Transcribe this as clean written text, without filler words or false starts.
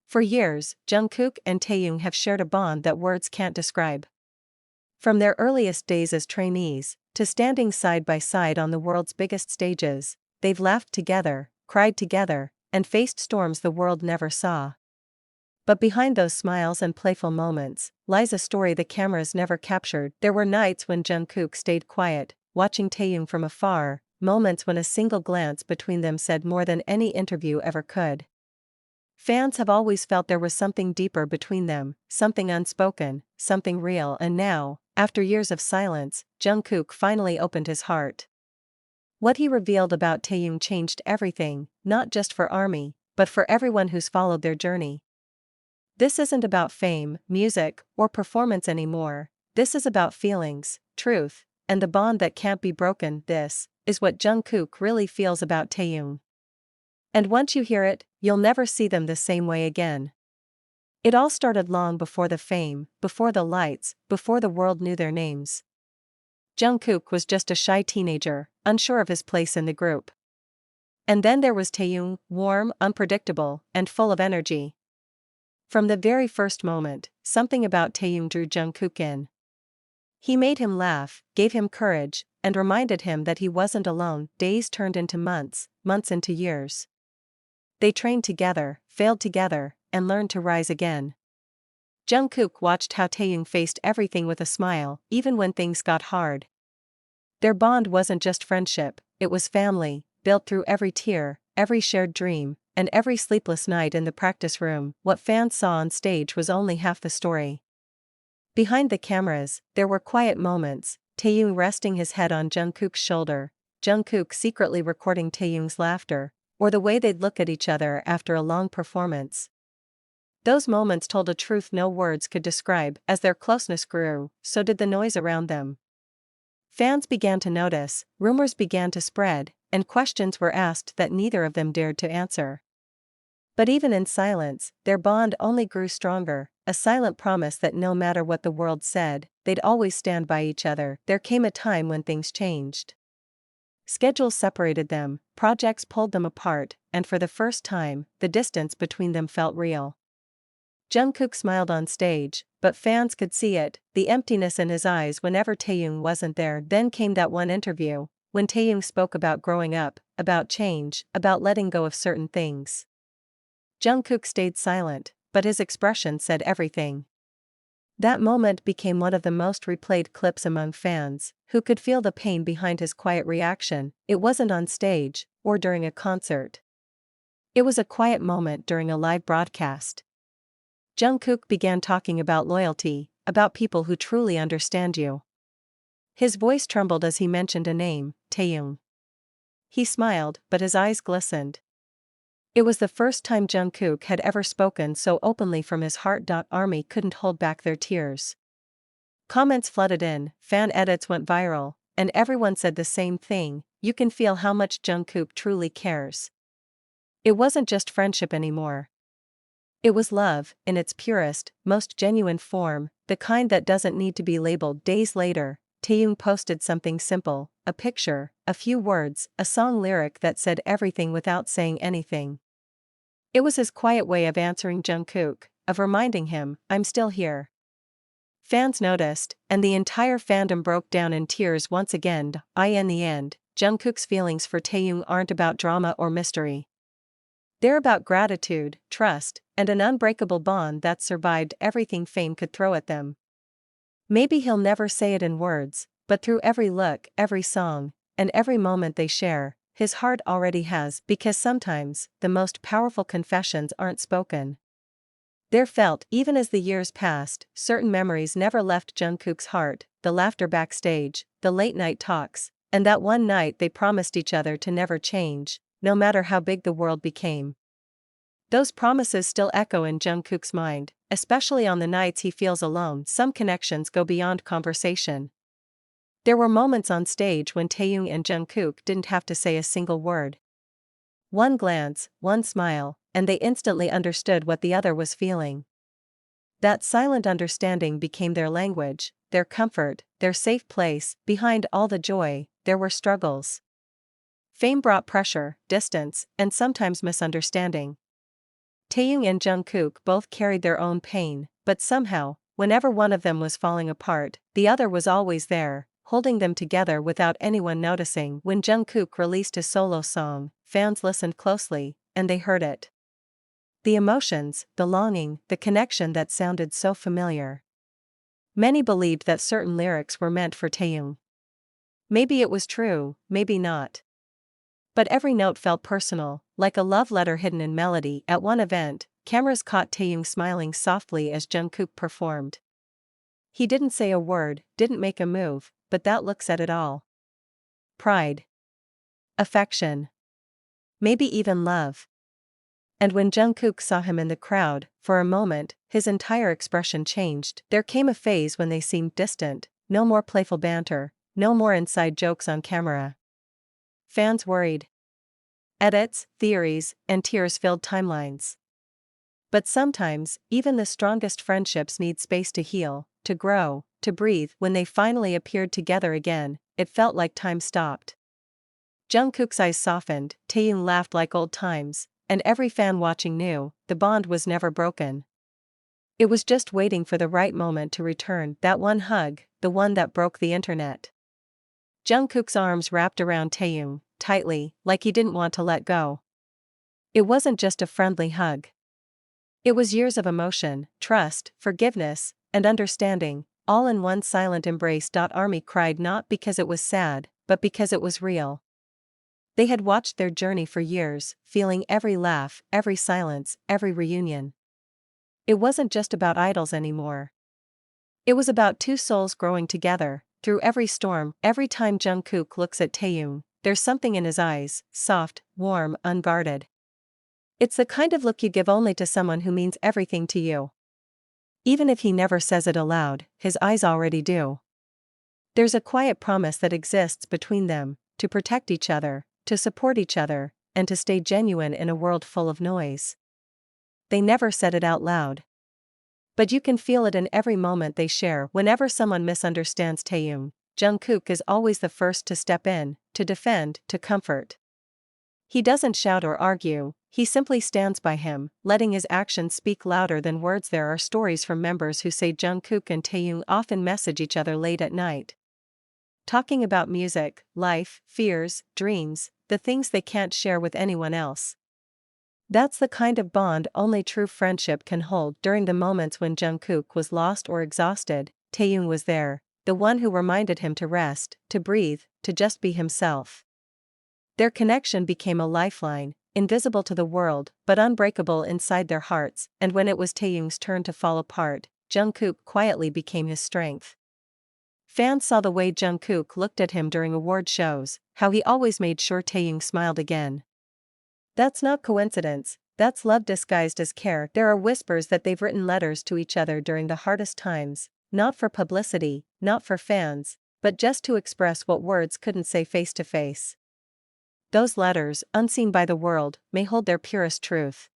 For years, Jungkook and Taehyung have shared a bond that words can't describe. From their earliest days as trainees, to standing side by side on the world's biggest stages, they've laughed together, cried together, and faced storms the world never saw. But behind those smiles and playful moments, lies a story the cameras never captured. There were nights when Jungkook stayed quiet, watching Taehyung from afar, moments when a single glance between them said more than any interview ever could. Fans have always felt there was something deeper between them, something unspoken, something real, and now, after years of silence, Jungkook finally opened his heart. What he revealed about Taehyung changed everything, not just for ARMY, but for everyone who's followed their journey. This isn't about fame, music, or performance anymore. This is about feelings, truth, and the bond that can't be broken. This is what Jungkook really feels about Taehyung. And once you hear it, you'll never see them the same way again. It all started long before the fame, before the lights, before the world knew their names. Jungkook was just a shy teenager, unsure of his place in the group. And then there was Taehyung, warm, unpredictable, and full of energy. From the very first moment, something about Taehyung drew Jungkook in. He made him laugh, gave him courage, and reminded him that he wasn't alone. Days turned into months, months into years. They trained together, failed together, and learned to rise again. Jungkook watched how Taehyung faced everything with a smile, even when things got hard. Their bond wasn't just friendship, it was family, built through every tear, every shared dream, and every sleepless night in the practice room. What fans saw on stage was only half the story. Behind the cameras, there were quiet moments, Taehyung resting his head on Jungkook's shoulder, Jungkook secretly recording Taehyung's laughter, or the way they'd look at each other after a long performance. Those moments told a truth no words could describe. As their closeness grew, so did the noise around them. Fans began to notice, rumors began to spread, and questions were asked that neither of them dared to answer. But even in silence, their bond only grew stronger, a silent promise that no matter what the world said, they'd always stand by each other. There came a time when things changed. Schedules separated them, projects pulled them apart, and for the first time, the distance between them felt real. Jungkook smiled on stage, but fans could see it, the emptiness in his eyes whenever Taehyung wasn't there. Then came that one interview, when Taehyung spoke about growing up, about change, about letting go of certain things. Jungkook stayed silent, but his expression said everything. That moment became one of the most replayed clips among fans, who could feel the pain behind his quiet reaction. It wasn't on stage, or during a concert. It was a quiet moment during a live broadcast. Jungkook began talking about loyalty, about people who truly understand you. His voice trembled as he mentioned a name, Taehyung. He smiled, but his eyes glistened. It was the first time Jungkook had ever spoken so openly from his heart. ARMY couldn't hold back their tears. Comments flooded in, fan edits went viral, and everyone said the same thing: you can feel how much Jungkook truly cares. It wasn't just friendship anymore. It was love, in its purest, most genuine form, the kind that doesn't need to be labeled. Days later, Taehyung posted something simple, a picture, a few words, a song lyric that said everything without saying anything. It was his quiet way of answering Jungkook, of reminding him, "I'm still here." Fans noticed, and the entire fandom broke down in tears once again. In the end, Jungkook's feelings for Taehyung aren't about drama or mystery. They're about gratitude, trust, and an unbreakable bond that survived everything fame could throw at them. Maybe he'll never say it in words, but through every look, every song, and every moment they share, his heart already has. Because sometimes, the most powerful confessions aren't spoken. They're felt. Even as the years passed, certain memories never left Jungkook's heart: the laughter backstage, the late-night talks, and that one night they promised each other to never change, no matter how big the world became. Those promises still echo in Jungkook's mind, especially on the nights he feels alone. Some connections go beyond conversation. There were moments on stage when Taehyung and Jungkook didn't have to say a single word. One glance, one smile, and they instantly understood what the other was feeling. That silent understanding became their language, their comfort, their safe place. Behind all the joy, there were struggles. Fame brought pressure, distance, and sometimes misunderstanding. Taehyung and Jungkook both carried their own pain, but somehow, whenever one of them was falling apart, the other was always there, holding them together without anyone noticing. When Jungkook released his solo song, fans listened closely, and they heard it. The emotions, the longing, the connection that sounded so familiar. Many believed that certain lyrics were meant for Taehyung. Maybe it was true, maybe not. But every note felt personal, like a love letter hidden in melody. At one event, cameras caught Taehyung smiling softly as Jungkook performed. He didn't say a word, didn't make a move, but that look said it all. Pride. Affection. Maybe even love. And when Jungkook saw him in the crowd, for a moment, his entire expression changed. There came a phase when they seemed distant, no more playful banter, no more inside jokes on camera. Fans worried. Edits, theories, and tears-filled timelines. But sometimes, even the strongest friendships need space to heal, to grow, to breathe. When they finally appeared together again, it felt like time stopped. Jungkook's eyes softened, Taehyung laughed like old times, and every fan watching knew, the bond was never broken. It was just waiting for the right moment to return. That one hug, the one that broke the internet. Jungkook's arms wrapped around Taehyung, tightly, like he didn't want to let go. It wasn't just a friendly hug. It was years of emotion, trust, forgiveness, and understanding, all in one silent embrace. Army cried not because it was sad, but because it was real. They had watched their journey for years, feeling every laugh, every silence, every reunion. It wasn't just about idols anymore. It was about two souls growing together, through every storm. Every time Jungkook looks at Taehyung, there's something in his eyes, soft, warm, unguarded. It's the kind of look you give only to someone who means everything to you. Even if he never says it aloud, his eyes already do. There's a quiet promise that exists between them, to protect each other, to support each other, and to stay genuine in a world full of noise. They never said it out loud. But you can feel it in every moment they share. Whenever someone misunderstands Taehyung, Jungkook is always the first to step in, to defend, to comfort. He doesn't shout or argue, he simply stands by him, letting his actions speak louder than words. There are stories from members who say Jungkook and Taehyung often message each other late at night, talking about music, life, fears, dreams, the things they can't share with anyone else. That's the kind of bond only true friendship can hold. During the moments when Jungkook was lost or exhausted, Taehyung was there, the one who reminded him to rest, to breathe, to just be himself. Their connection became a lifeline, invisible to the world, but unbreakable inside their hearts. And when it was Taehyung's turn to fall apart, Jungkook quietly became his strength. Fans saw the way Jungkook looked at him during award shows, how he always made sure Taehyung smiled again. That's not coincidence, that's love disguised as care. There are whispers that they've written letters to each other during the hardest times, not for publicity, not for fans, but just to express what words couldn't say face to face. Those letters, unseen by the world, may hold their purest truth.